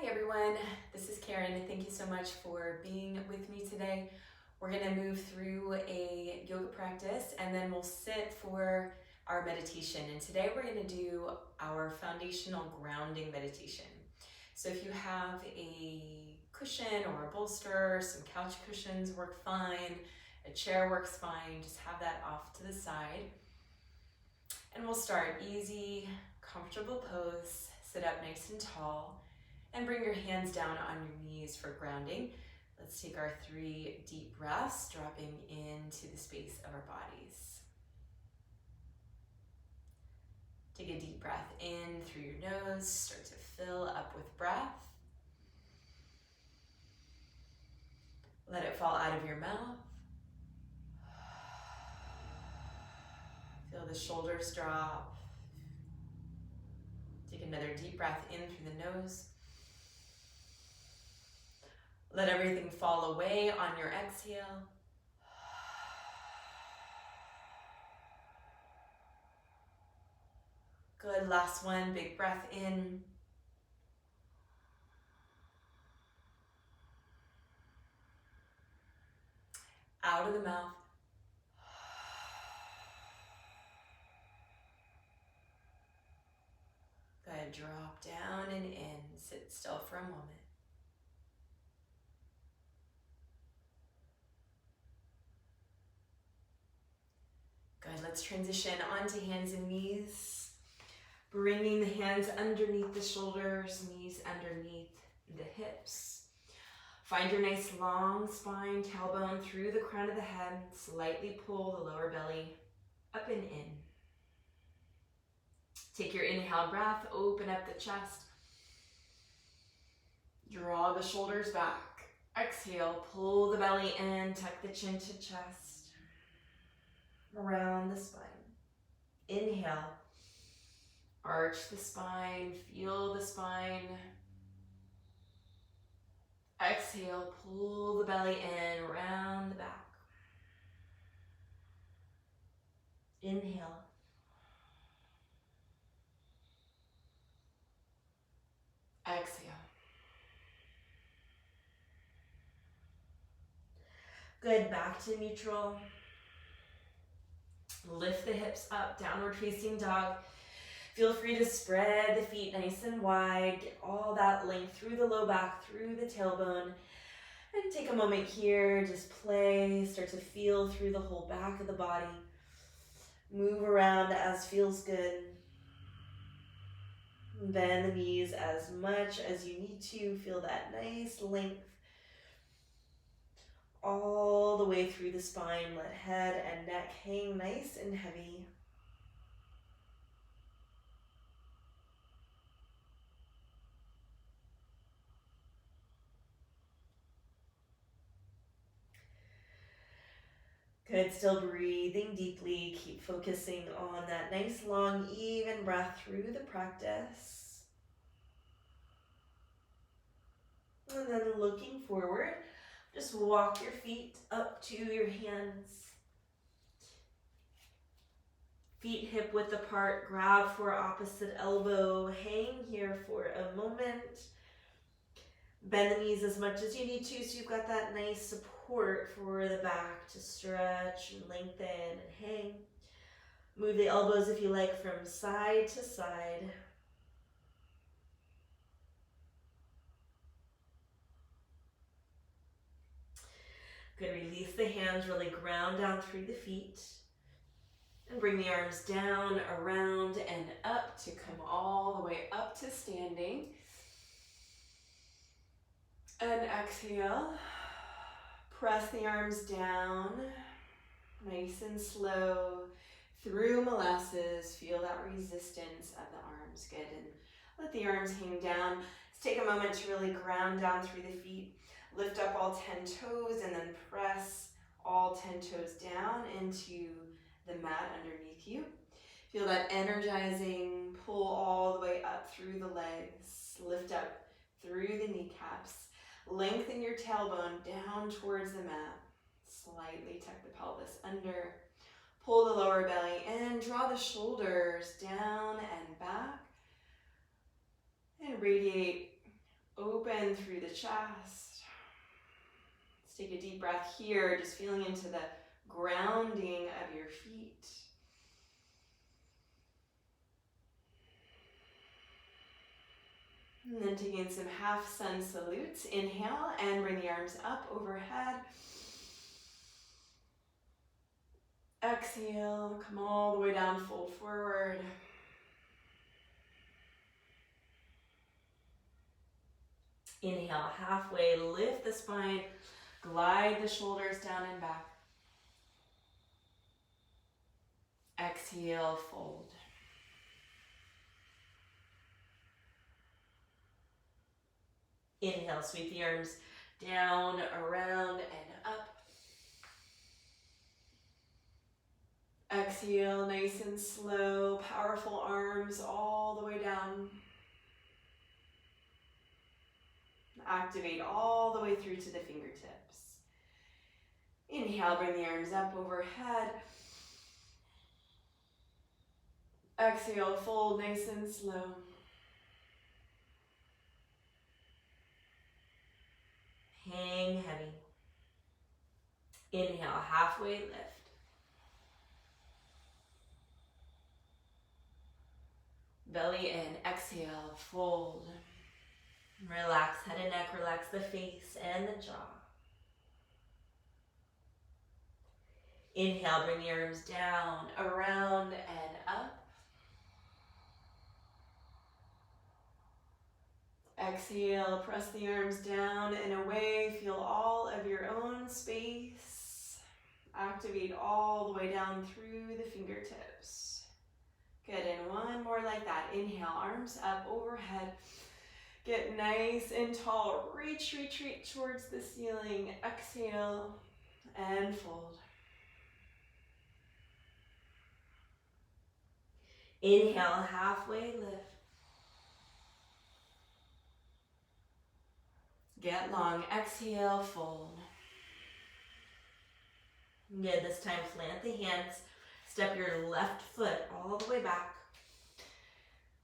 Hi everyone, this is Karen. Thank you so much for being with me today. We're going to move through a yoga practice and then we'll sit for our meditation. And today we're going to do our foundational grounding meditation. So if you have a cushion or a bolster, some couch cushions work fine, a chair works fine, just have that off to the side. And we'll start easy, comfortable pose, sit up nice and tall. And bring your hands down on your knees for grounding. Let's take our 3 deep breaths, dropping into the space of our bodies. Take a deep breath in through your nose, start to fill up with breath. Let it fall out of your mouth. Feel the shoulders drop. Take another deep breath in through the nose. Let everything fall away on your exhale. Good, last one, big breath in. Out of the mouth. Good, drop down and in. Sit still for a moment. Good, let's transition onto hands and knees. Bringing the hands underneath the shoulders, knees underneath the hips. Find your nice long spine, tailbone through the crown of the head. Slightly pull the lower belly up and in. Take your inhale breath, open up the chest. Draw the shoulders back. Exhale, pull the belly in, tuck the chin to chest. Around the spine. Inhale, arch the spine, feel the spine. Exhale, pull the belly in, round the back. Inhale. Exhale. Good, back to neutral. Lift the hips up, downward facing dog. Feel free to spread the feet nice and wide. Get all that length through the low back, through the tailbone. And take a moment here, just play, start to feel through the whole back of the body. Move around as feels good. Bend the knees as much as you need to. Feel that nice length all the way through the spine. Let head and neck hang nice and heavy. Good, still breathing deeply. Keep focusing on that nice, long, even breath through the practice. And then looking forward, just walk your feet up to your hands. Feet hip width apart, grab for opposite elbow, hang here for a moment. Bend the knees as much as you need to so you've got that nice support for the back to stretch and lengthen and hang. Move the elbows if you like from side to side. Good, release the hands, really ground down through the feet. And bring the arms down, around, and up to come all the way up to standing. And exhale. Press the arms down, nice and slow, through molasses. Feel that resistance of the arms. Good, and let the arms hang down. Let's take a moment to really ground down through the feet. Lift up all 10 toes and then press all 10 toes down into the mat underneath you. Feel that energizing pull all the way up through the legs. Lift up through the kneecaps. Lengthen your tailbone down towards the mat. Slightly tuck the pelvis under. Pull the lower belly in. Draw the shoulders down and back. And radiate. Open in through the chest. Let's take a deep breath here, just feeling into the grounding of your feet. And then taking some half sun salutes. Inhale and bring the arms up overhead. Exhale, come all the way down, fold forward. Inhale, halfway, lift the spine, glide the shoulders down and back. Exhale, fold. Inhale, sweep the arms down, around, and up. Exhale, nice and slow, powerful arms all the way down. Activate all the way through to the fingertips. Inhale, bring the arms up overhead. Exhale, fold nice and slow. Hang heavy. Inhale, halfway lift. Belly in, exhale, fold. Relax head and neck, relax the face and the jaw. Inhale, bring the arms down, around, and up. Exhale, press the arms down and away. Feel all of your own space. Activate all the way down through the fingertips. Good, and one more like that. Inhale, arms up overhead. Get nice and tall. Reach, reach, reach towards the ceiling. Exhale and fold. Inhale, halfway lift. Get long. Exhale, fold. Good. This time, plant the hands. Step your left foot all the way back.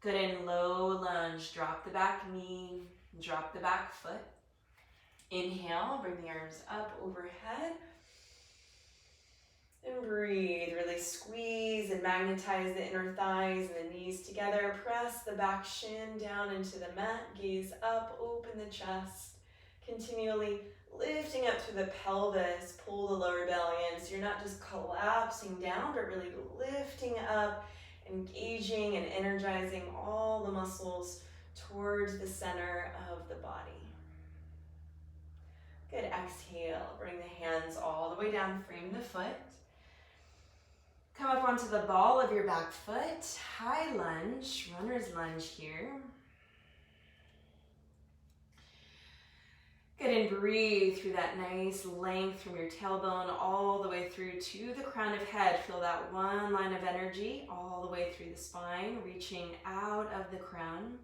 Good, and low lunge. Drop the back knee. Drop the back foot. Inhale, bring the arms up overhead. And breathe. Really squeeze and magnetize the inner thighs and the knees together. Press the back shin down into the mat. Gaze up, open the chest. Continually lifting up through the pelvis. Pull the lower belly in so you're not just collapsing down, but really lifting up, engaging and energizing all the muscles towards the center of the body. Good, exhale. Bring the hands all the way down, frame the foot. Come up onto the ball of your back foot. High lunge, runner's lunge here. Good, and breathe through that nice length from your tailbone all the way through to the crown of head. Feel that one line of energy all the way through the spine, reaching out of the crown.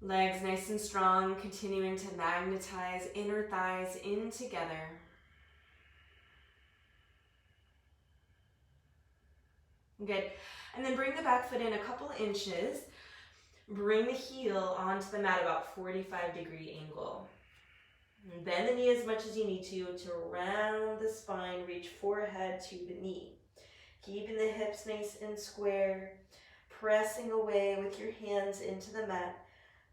Legs nice and strong, continuing to magnetize inner thighs in together. Good, and then bring the back foot in a couple inches. Bring the heel onto the mat about 45-degree angle. And bend the knee as much as you need to round the spine, reach forehead to the knee. Keeping the hips nice and square, pressing away with your hands into the mat.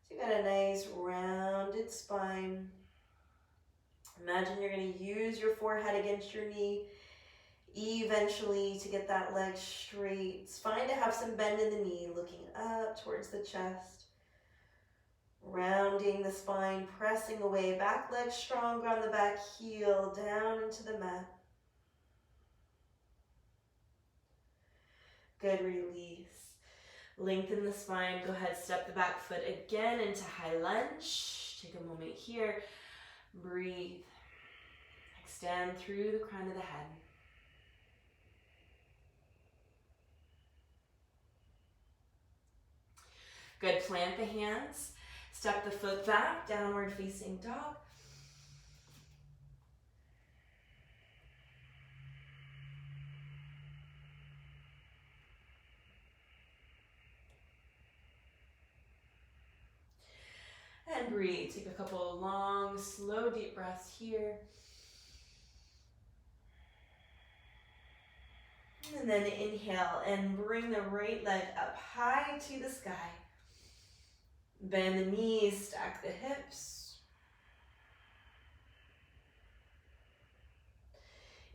So you got a nice rounded spine. Imagine you're going to use your forehead against your knee eventually to get that leg straight. It's fine to have some bend in the knee, looking up towards the chest. Rounding the spine, pressing away, back leg stronger on the back heel, down into the mat. Good, release. Lengthen the spine, go ahead, step the back foot again into high lunge. Take a moment here, breathe. Extend through the crown of the head. Good, plant the hands, step the foot back, downward facing dog. and breathe. Take a couple of long, slow, deep breaths here. And then inhale and bring the right leg up high to the sky. Bend the knees, stack the hips.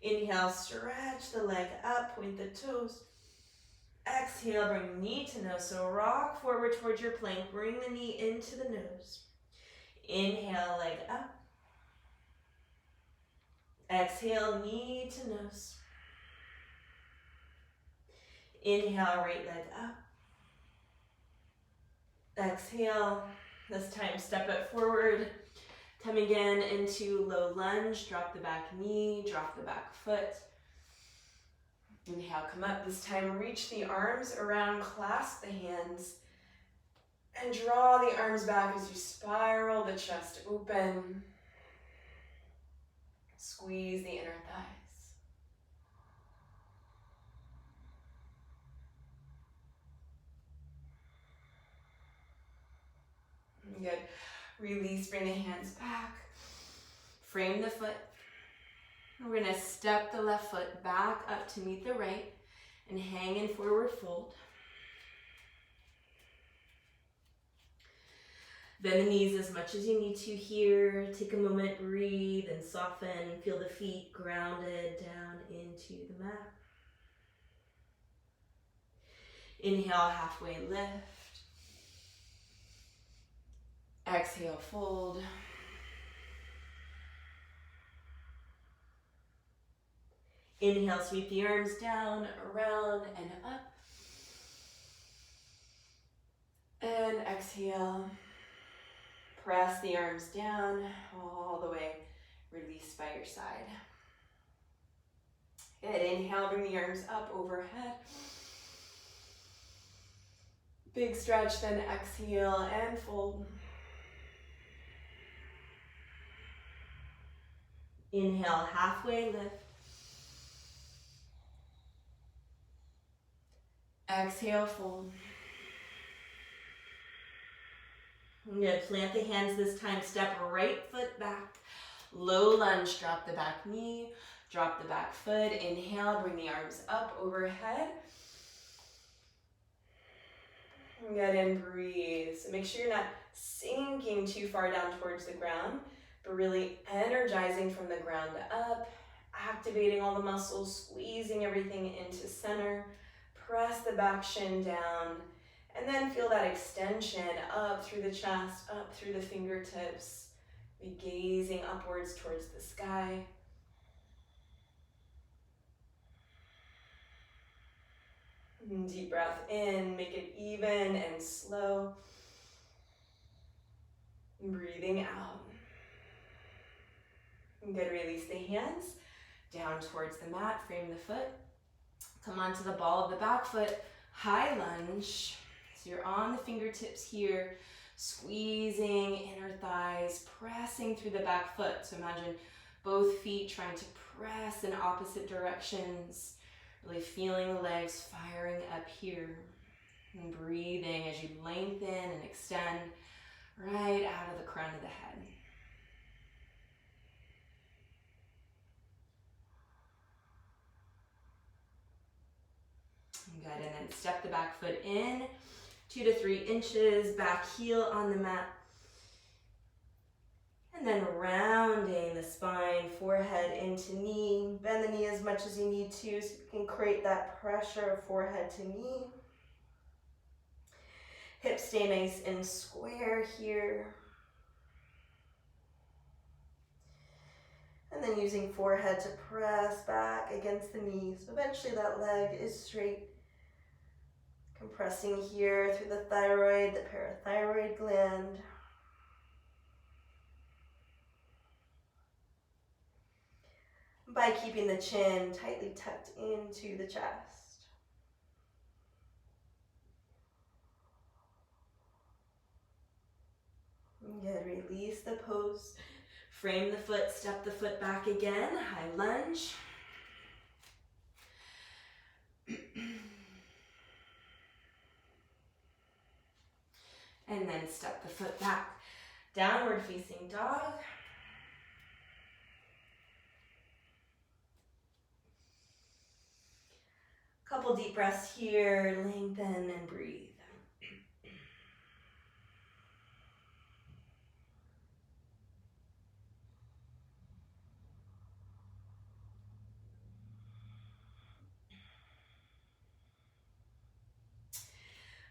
Inhale, stretch the leg up, point the toes. Exhale, bring knee to nose. So rock forward towards your plank. Bring the knee into the nose. Inhale, leg up. Exhale, knee to nose. Inhale, right leg up. Exhale, this time step it forward. Come again into low lunge. Drop the back knee, drop the back foot. Inhale, come up. This time reach the arms around, clasp the hands, and draw the arms back as you spiral the chest open. Squeeze the inner thighs. Good. Release, bring the hands back. Frame the foot. We're going to step the left foot back up to meet the right and hang in forward fold. Bend the knees as much as you need to here. Take a moment, breathe, and soften. Feel the feet grounded down into the mat. Inhale, halfway lift. Exhale, fold. Inhale, sweep the arms down, around, and up. And exhale, press the arms down all the way, release by your side. Good, inhale, bring the arms up overhead. Big stretch, then exhale and fold. Inhale, halfway lift. Exhale, fold. I'm going to plant the hands this time. Step right foot back. Low lunge, drop the back knee. Drop the back foot. Inhale, bring the arms up overhead. Good, and breathe. So make sure you're not sinking too far down towards the ground, but really energizing from the ground up, activating all the muscles, squeezing everything into center. Press the back shin down, and then feel that extension up through the chest, up through the fingertips. Be gazing upwards towards the sky. And deep breath in, make it even and slow. Breathing out. Good, release the hands down towards the mat, frame the foot. Come onto the ball of the back foot, high lunge. So you're on the fingertips here, squeezing inner thighs, pressing through the back foot. So imagine both feet trying to press in opposite directions, really feeling the legs firing up here. And breathing as you lengthen and extend right out of the crown of the head. Good, and then step the back foot in, 2 to 3 inches, back heel on the mat. And then rounding the spine, forehead into knee. Bend the knee as much as you need to so you can create that pressure of forehead to knee. Hips stay nice and square here. And then using forehead to press back against the knees. Eventually that leg is straight. Compressing here through the thyroid, the parathyroid gland. By keeping the chin tightly tucked into the chest. Good, release the pose. Frame the foot, step the foot back again, high lunge. And then step the foot back. Downward facing dog. Couple deep breaths here, lengthen and breathe.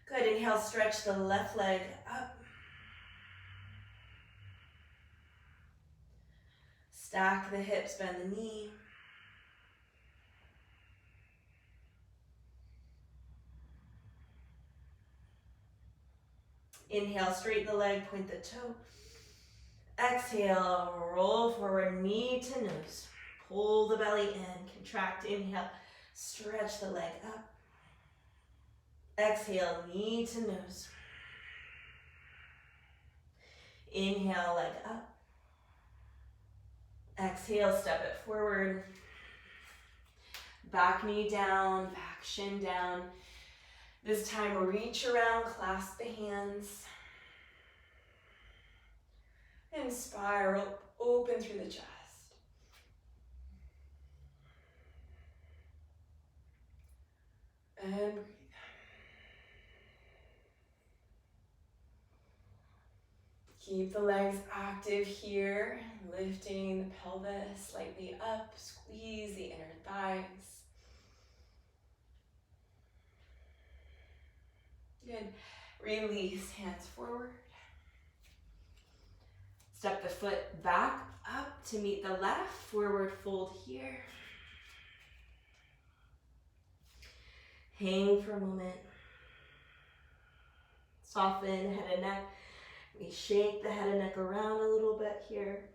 Good, inhale, stretch the left leg up. Stack the hips, bend the knee. Inhale, straighten the leg, point the toe. Exhale, roll forward, knee to nose. Pull the belly in, contract, inhale, stretch the leg up. Exhale, knee to nose. Inhale, leg up. Exhale, step it forward. Back knee down, back shin down. This time, reach around, clasp the hands. And spiral open through the chest. And breathe. Keep the legs active here, lifting the pelvis slightly up, squeeze the inner thighs. Good. Release, hands forward. Step the foot back up to meet the left, forward fold here. Hang for a moment. Soften head and neck. We shake the head and neck around a little bit here.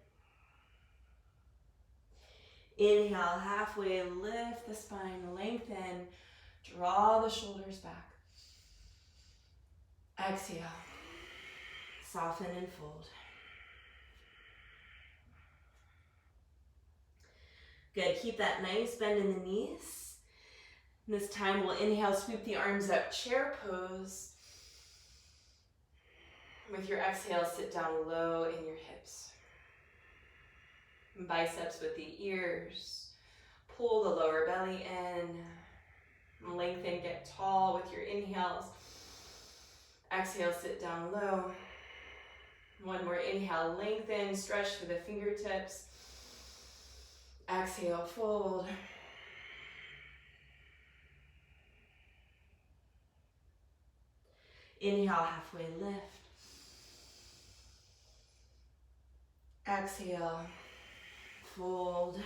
Inhale, halfway, lift the spine, lengthen, draw the shoulders back. Exhale, soften and fold. Good, keep that nice bend in the knees. And this time we'll inhale, sweep the arms up, chair pose. With your exhale, sit down low in your hips. Biceps with the ears. Pull the lower belly in. Lengthen, get tall with your inhales. Exhale, sit down low. One more inhale, lengthen, stretch through the fingertips. Exhale, fold. Inhale, halfway lift. Exhale, fold.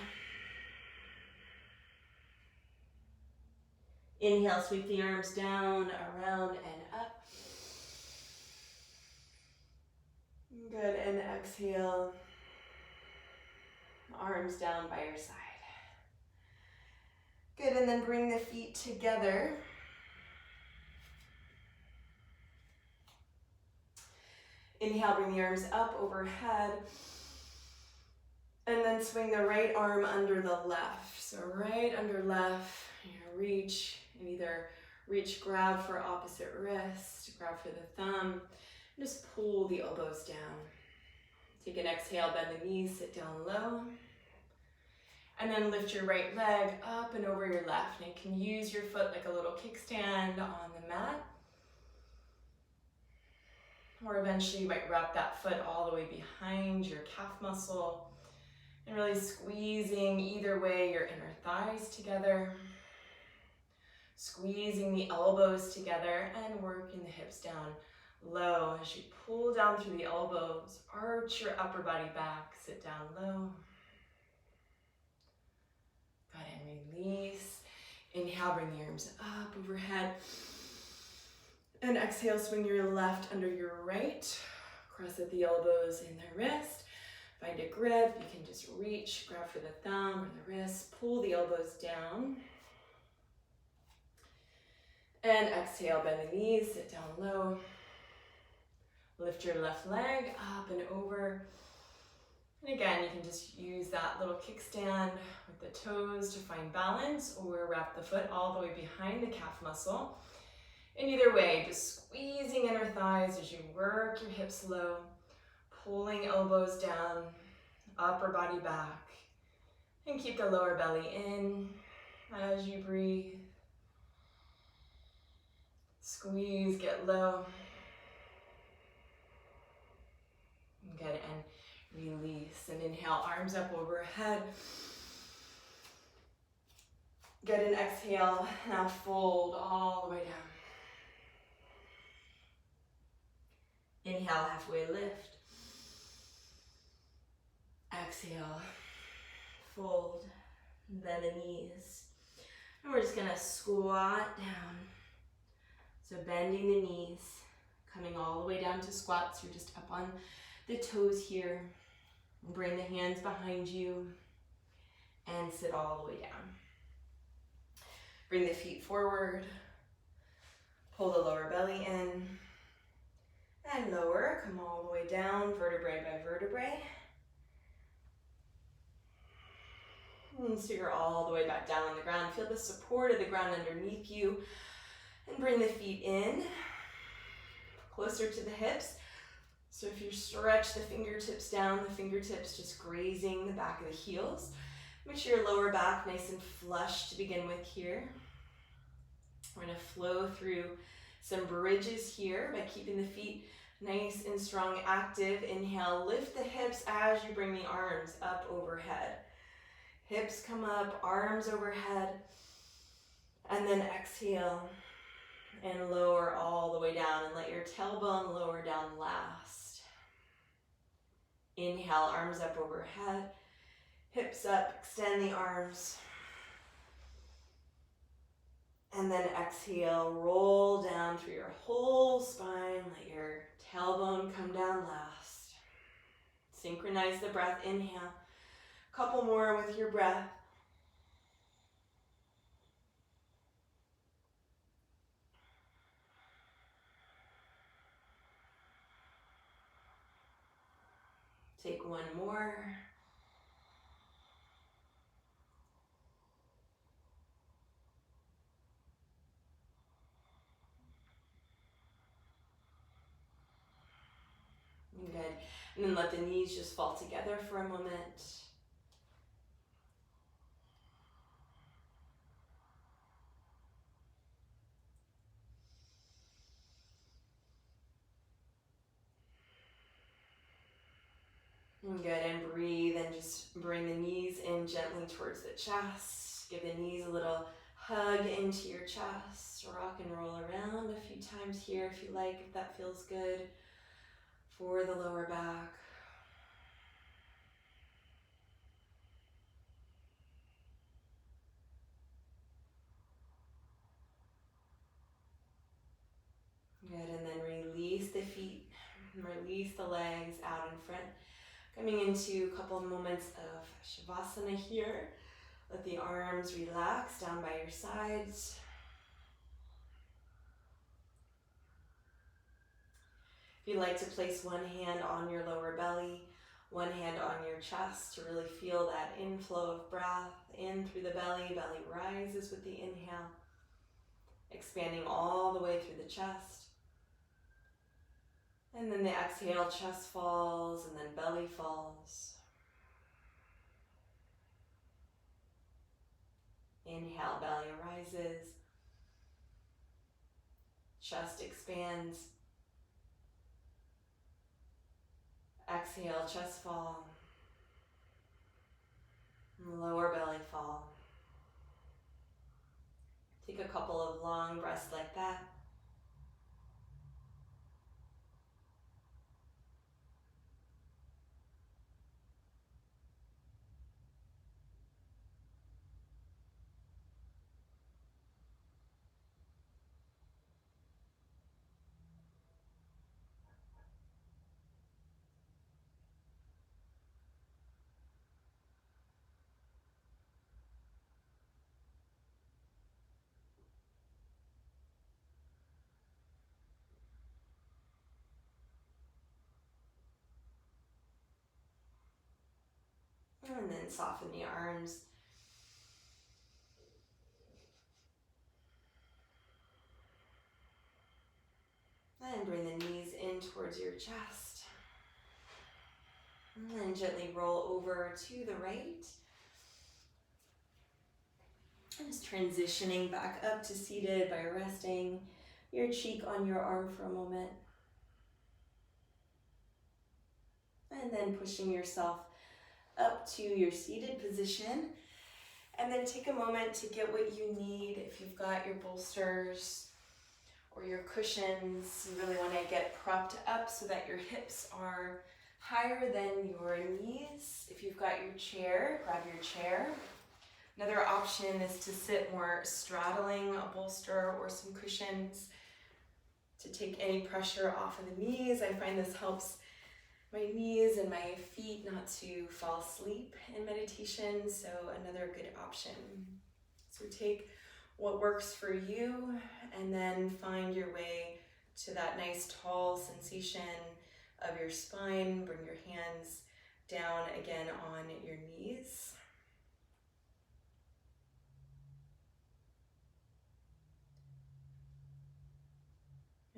Inhale, sweep the arms down, around, and up. Good, and exhale, arms down by your side. Good, and then bring the feet together. Inhale, bring the arms up overhead. And then swing the right arm under the left. So right under left, reach, and either reach, grab for opposite wrist, grab for the thumb. Just pull the elbows down. Take an exhale, bend the knees, sit down low. And then lift your right leg up and over your left. And you can use your foot like a little kickstand on the mat. Or eventually you might wrap that foot all the way behind your calf muscle. And really squeezing either way your inner thighs together. Squeezing the elbows together and working the hips down low as you pull down through the elbows. Arch your upper body back, sit down low. Go ahead and release. Inhale, bring the arms up overhead. And exhale, swing your left under your right. Cross at the elbows and the wrist. Find a grip, you can just reach, grab for the thumb or the wrist, pull the elbows down. And exhale, bend the knees, sit down low. Lift your left leg up and over. And again, you can just use that little kickstand with the toes to find balance, or wrap the foot all the way behind the calf muscle. And either way, just squeezing inner thighs as you work your hips low. Pulling elbows down, upper body back, and keep the lower belly in as you breathe. Squeeze, get low. Good, and release. And inhale, arms up overhead. Good, and exhale. Now fold all the way down. Inhale, halfway lift. Exhale, fold, bend the knees. And we're just gonna squat down. So bending the knees, coming all the way down to squat. So you're just up on the toes here. Bring the hands behind you and sit all the way down. Bring the feet forward. Pull the lower belly in and lower. Come all the way down, vertebrae by vertebrae. And so you're all the way back down on the ground. Feel the support of the ground underneath you. And bring the feet in, closer to the hips. So if you stretch the fingertips down, the fingertips just grazing the back of the heels. Make sure your lower back nice and flush to begin with here. We're gonna flow through some bridges here by keeping the feet nice and strong, active. Inhale, lift the hips as you bring the arms up overhead. Hips come up, arms overhead. And then exhale and lower all the way down, and let your tailbone lower down last. Inhale, arms up overhead, hips up, extend the arms. And then exhale, roll down through your whole spine, let your tailbone come down last. Synchronize the breath, inhale. Couple more with your breath. Take one more. Good. And then let the knees just fall together for a moment. Good, and breathe and just bring the knees in gently towards the chest. Give the knees a little hug into your chest. Rock and roll around a few times here if you like, if that feels good for the lower back. Good, and then release the feet, release the legs out in front. Coming into a couple of moments of Shavasana here. Let the arms relax down by your sides. If you'd like to place one hand on your lower belly, one hand on your chest to really feel that inflow of breath in through the belly. Belly rises with the inhale, expanding all the way through the chest. And then the exhale, chest falls and then belly falls. Inhale, belly rises. Chest expands. Exhale, chest fall. Lower belly fall. Take a couple of long breaths like that. And then soften the arms. And bring the knees in towards your chest. And then gently roll over to the right. And just transitioning back up to seated by resting your cheek on your arm for a moment. And then pushing yourself up to your seated position. And then take a moment to get what you need. If you've got your bolsters or your cushions, you really want to get propped up so that your hips are higher than your knees. If you've got your chair, grab your chair. Another option is to sit more straddling a bolster or some cushions to take any pressure off of the knees. I find this helps my knees and my feet not to fall asleep in meditation, so another good option. So take what works for you and then find your way to that nice tall sensation of your spine. Bring your hands down again on your knees.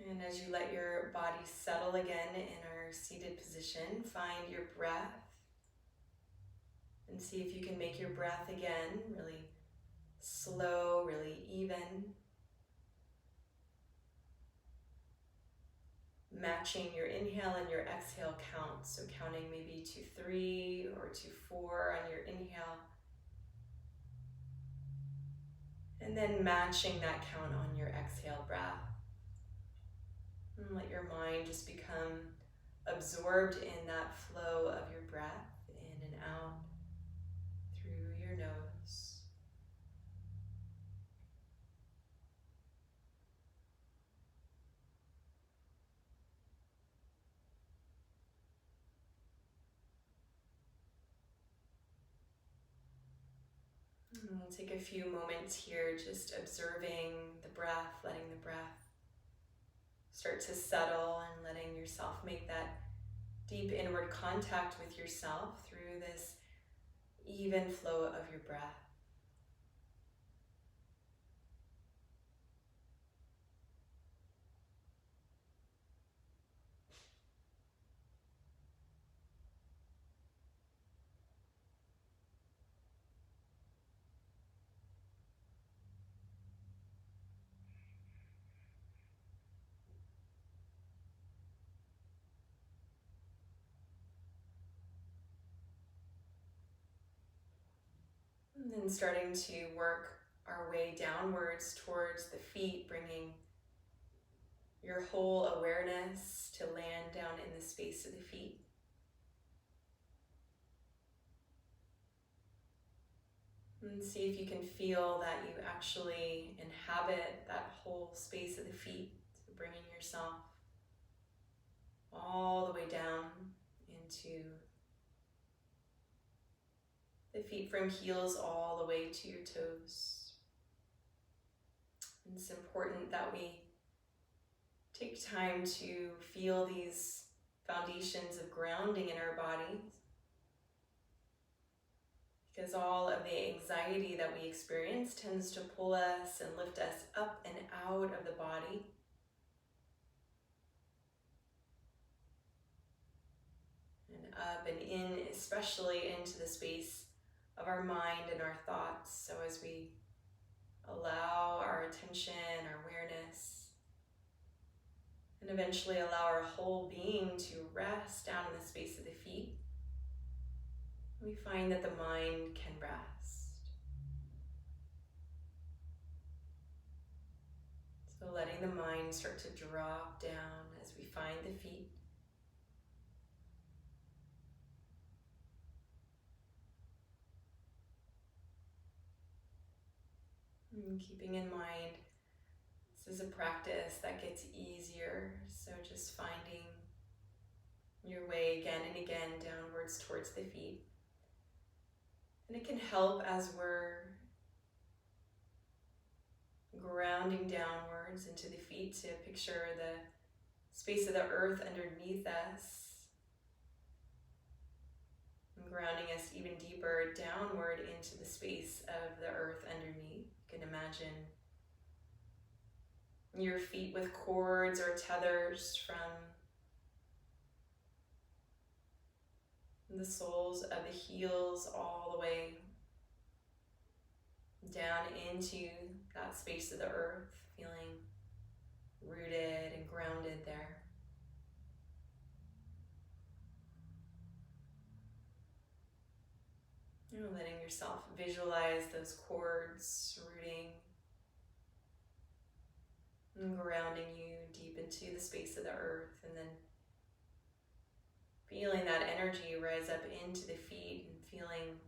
And as you let your body settle again in our seated position, find your breath and see if you can make your breath again really slow, really even. Matching your inhale and your exhale count. So counting maybe to 3 or to 4 on your inhale. And then matching that count on your exhale breath. And let your mind just become absorbed in that flow of your breath, in and out through your nose. And we'll take a few moments here just observing the breath, letting the breath start to settle and letting yourself make that deep inward contact with yourself through this even flow of your breath. And then starting to work our way downwards towards the feet, bringing your whole awareness to land down in the space of the feet. And see if you can feel that you actually inhabit that whole space of the feet. So bringing yourself all the way down into the feet from heels all the way to your toes. And it's important that we take time to feel these foundations of grounding in our bodies, because all of the anxiety that we experience tends to pull us and lift us up and out of the body. And up and in, especially into the space of our mind and our thoughts. So as we allow our attention, our awareness, and eventually allow our whole being to rest down in the space of the feet, we find that the mind can rest. So letting the mind start to drop down as we find the feet. And keeping in mind, this is a practice that gets easier, so just finding your way again and again downwards towards the feet. And it can help as we're grounding downwards into the feet to picture the space of the earth underneath us, and grounding us even deeper downward into the space of the earth underneath. You can imagine your feet with cords or tethers from the soles of the heels all the way down into that space of the earth, feeling rooted and grounded there. You're letting yourself visualize those cords rooting and grounding you deep into the space of the earth, and then feeling that energy rise up into the feet and feeling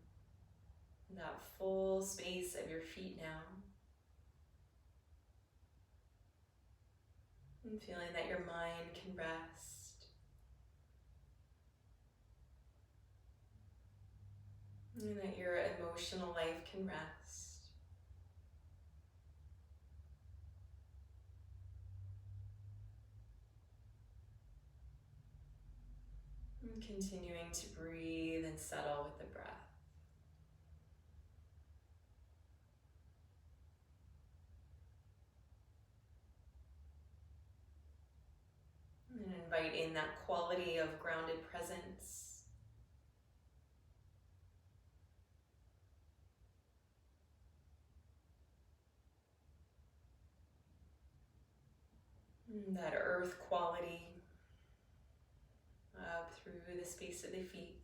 that full space of your feet now. And feeling that your mind can rest. And that your emotional life can rest. And continuing to breathe and settle with the breath. And invite in that quality of grounded presence. And that earth quality up through the space of the feet.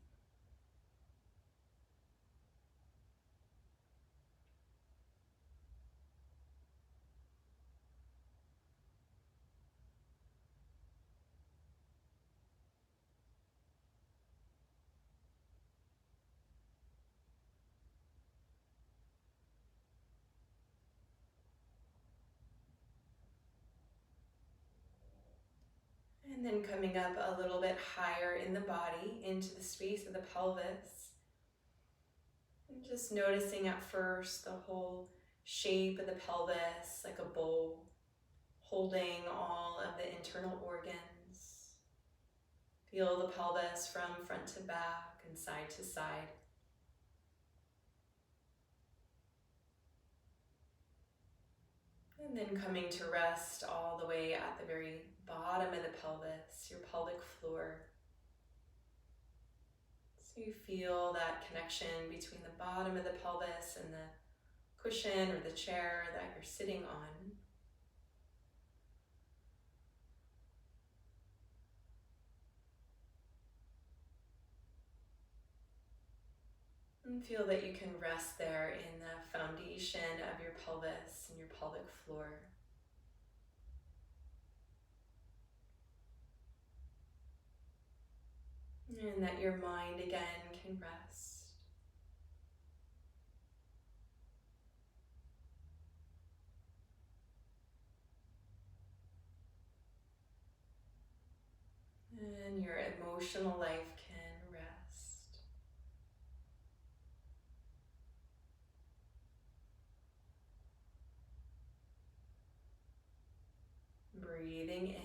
And then coming up a little bit higher in the body into the space of the pelvis. And just noticing at first the whole shape of the pelvis like a bowl, holding all of the internal organs. Feel the pelvis from front to back and side to side. And then coming to rest all the way at the very bottom of the pelvis, your pelvic floor. So you feel that connection between the bottom of the pelvis and the cushion or the chair that you're sitting on. And feel that you can rest there in the foundation of your pelvis and your pelvic floor. And that your mind again can rest. And your emotional life can rest. Breathing in.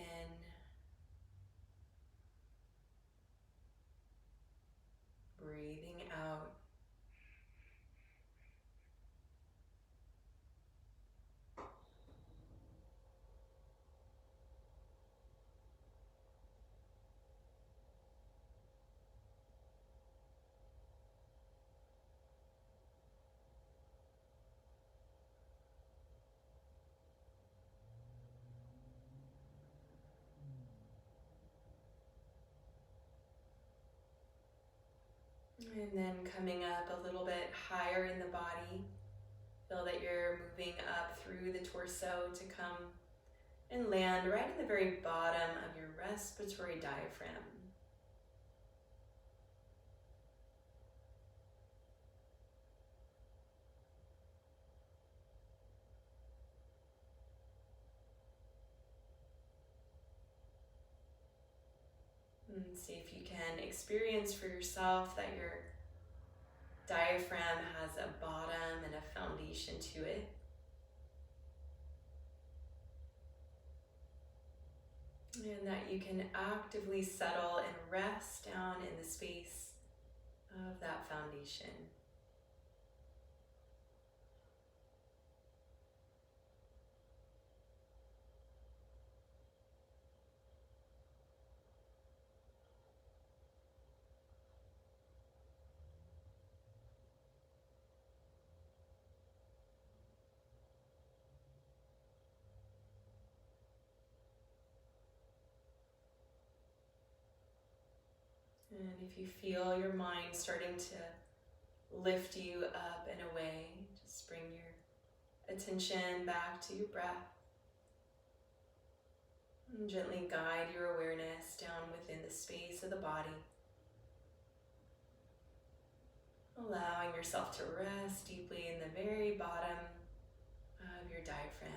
Breathing out. And then coming up a little bit higher in the body. Feel that you're moving up through the torso to come and land right in the very bottom of your respiratory diaphragm. And see if you can experience for yourself that your diaphragm has a bottom and a foundation to it. And that you can actively settle and rest down in the space of that foundation. And if you feel your mind starting to lift you up and away, just bring your attention back to your breath. And gently guide your awareness down within the space of the body. Allowing yourself to rest deeply in the very bottom of your diaphragm.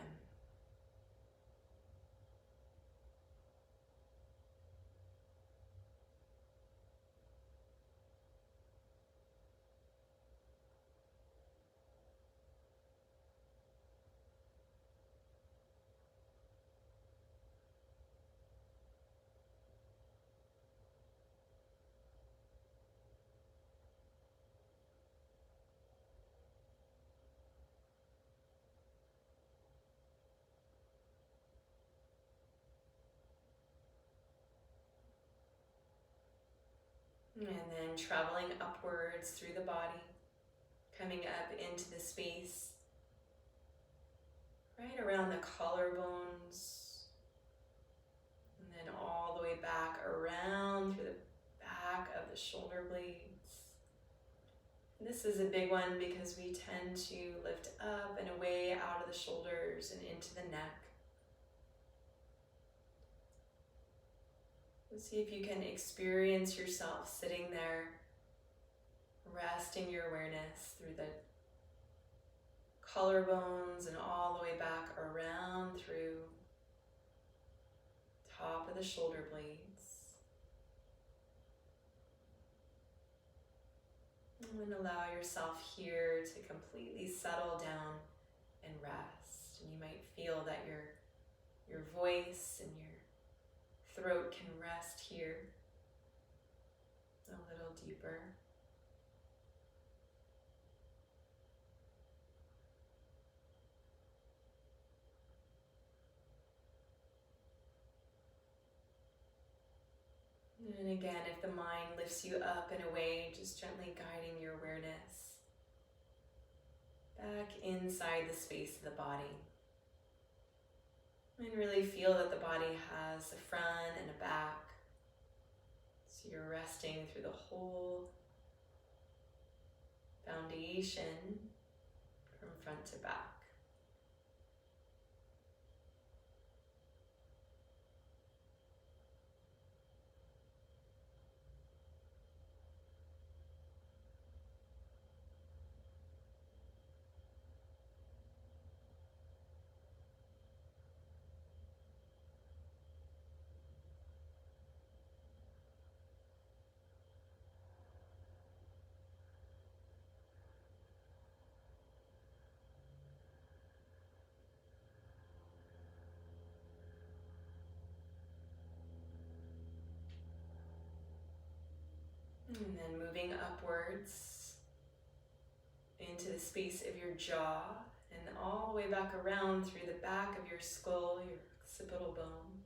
And then traveling upwards through the body, coming up into the space right around the collarbones, and then all the way back around through the back of the shoulder blades. This is a big one because we tend to lift up and away out of the shoulders and into the neck. Let's see if you can experience yourself sitting there, resting your awareness through the collarbones and all the way back around through top of the shoulder blades. And allow yourself here to completely settle down and rest. And you might feel that your voice and your throat can rest here a little deeper. And again, if the mind lifts you up and away, just gently guiding your awareness back inside the space of the body. And really feel that the body has a front and a back. So you're resting through the whole foundation from front to back. And then moving upwards into the space of your jaw and all the way back around through the back of your skull, your occipital bone.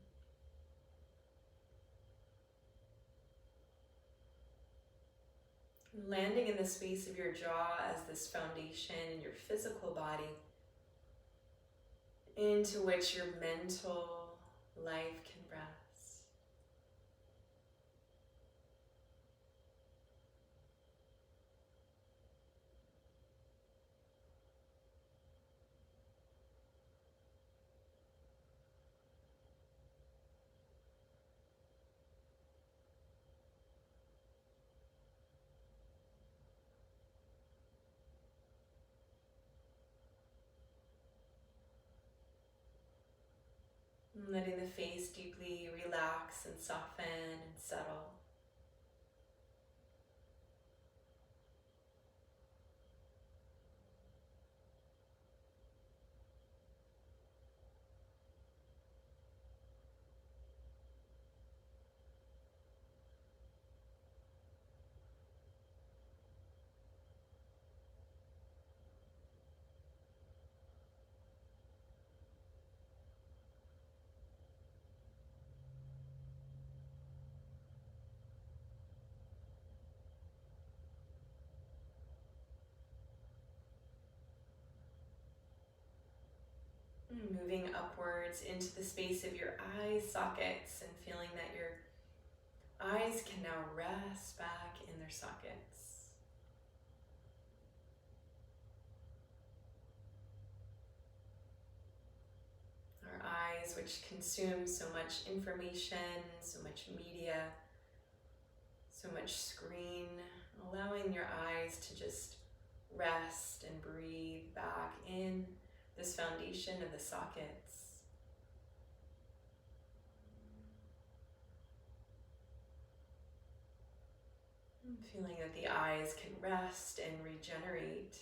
Landing in the space of your jaw as this foundation in your physical body into which your mental life can rest. Letting the face deeply relax and soften and settle. Moving upwards into the space of your eye sockets and feeling that your eyes can now rest back in their sockets. Our eyes, which consume so much information, so much media, so much screen, allowing your eyes to just rest and breathe back in this foundation of the sockets. And feeling that the eyes can rest and regenerate.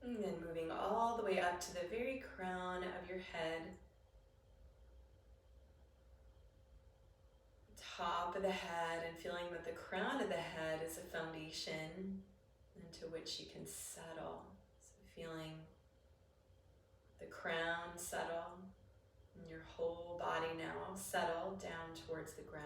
And then moving all the way up to the very crown of your head, top of the head, and feeling that the crown of the head is a foundation into which you can settle. So feeling the crown settle, and your whole body now settle down towards the ground.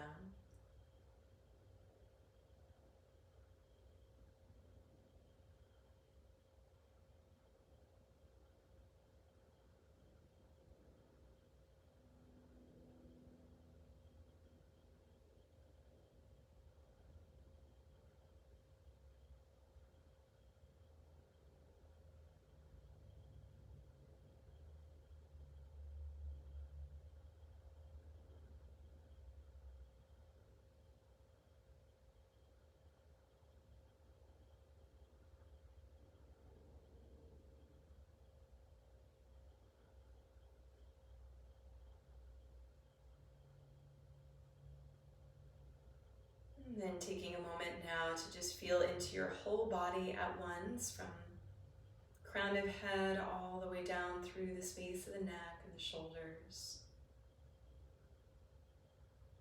And then taking a moment now to just feel into your whole body at once, from crown of head all the way down through the space of the neck and the shoulders,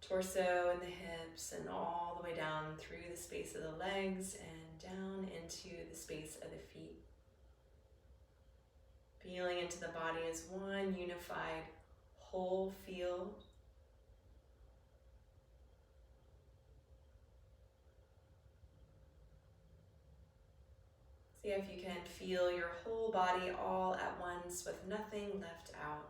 torso and the hips, and all the way down through the space of the legs and down into the space of the feet. Feeling into the body as one unified whole field. See if you can feel your whole body all at once with nothing left out.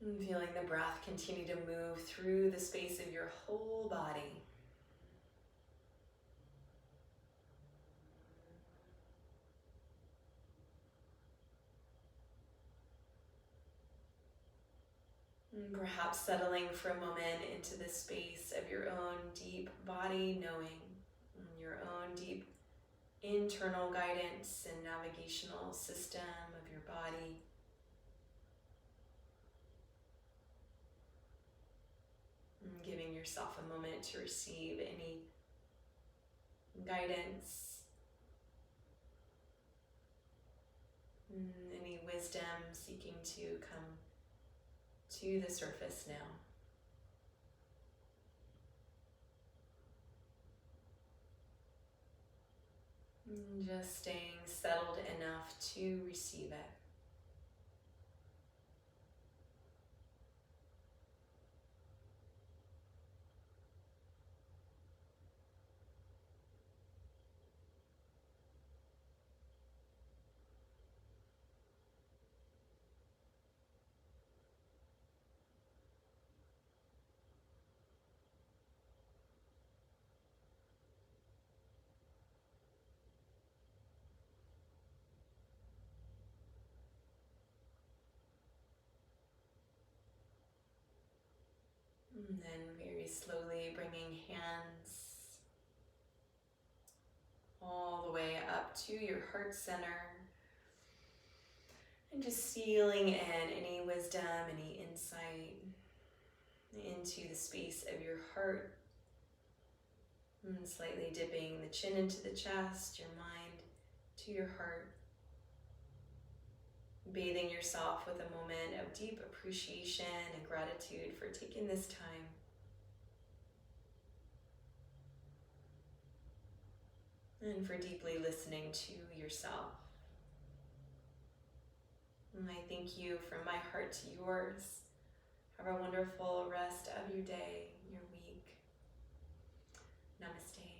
And feeling the breath continue to move through the space of your whole body. And perhaps settling for a moment into the space of your own deep body knowing, and your own deep internal guidance and navigational system of your body. And giving yourself a moment to receive any guidance, any wisdom seeking to come to the surface now. And just staying settled enough to receive it. And then very slowly bringing hands all the way up to your heart center. And just sealing in any wisdom, any insight into the space of your heart. And slightly dipping the chin into the chest, your mind to your heart. Bathing yourself with a moment of deep appreciation and gratitude for taking this time. And for deeply listening to yourself. And I thank you from my heart to yours. Have a wonderful rest of your day, your week. Namaste.